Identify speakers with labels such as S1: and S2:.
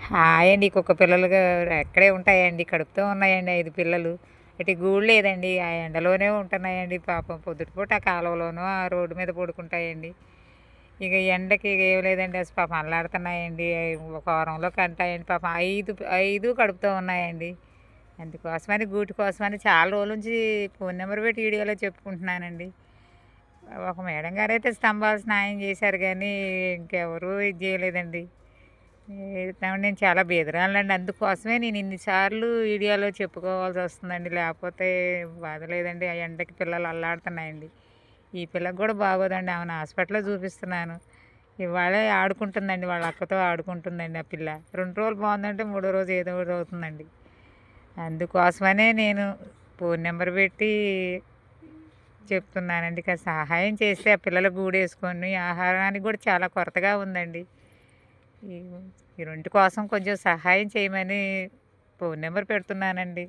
S1: Hi అండి. కుక్క పిల్లలుగా ఎక్కడే ఉంటాయండి. కడుపుతో ఉన్నాయండి 5 పిల్లలు. ఇటు గూడు లేదండి. ఆ ఎండలోనే ఉంటున్నాయండి పాపం. పొద్దుటిపూట ఆ కాలువలోనో, ఆ రోడ్డు మీద పడుకుంటాయండి. ఇక ఎండకి ఏం లేదండి. అసలు పాపం అల్లాడుతున్నాయండి. ఒక వారంలో కంటాయండి పాపం. 5 కడుపుతో ఉన్నాయండి. అందుకోసమని గూటి కోసమని చాలా రోజుల నుంచి ఫోన్ నెంబర్ పెట్టి వీడియోలో చెప్పుకుంటున్నానండి. ఒక మేడం గారైతే స్తంభాలు స్నానం చేశారు కానీ ఇంకెవరూ ఇది చేయలేదండి. నేను చాలా బీదరాలండి. అందుకోసమే నేను ఇన్ని సార్లు వీడియోలో చెప్పుకోవాల్సి వస్తుందండి. లేకపోతే బాధ లేదండి. ఆ ఎండకి పిల్లలు అల్లాడుతున్నాయండి. ఈ పిల్లకి కూడా బాగోదండి. ఆమెను హాస్పిటల్‌లో చూపిస్తున్నాను. ఇవాళే ఆడుకుంటుందండి. వాళ్ళ అక్కతో ఆడుకుంటుందండి ఆ పిల్ల. 2 రోజులు బాగుందంటే మూడో రోజు ఏదో ఒకటి అవుతుందండి. అందుకోసమనే నేను ఫోన్ నెంబర్ పెట్టి చెప్తున్నానండి. కాస్త సహాయం చేస్తే ఆ పిల్లలు గూడేసుకొని ఆహారానికి కూడా చాలా కొరతగా ఉందండి. ఈ ఈ రెంటి కోసం కొంచెం సహాయం చేయమని ఫోన్ నెంబర్ పెడుతున్నానండి.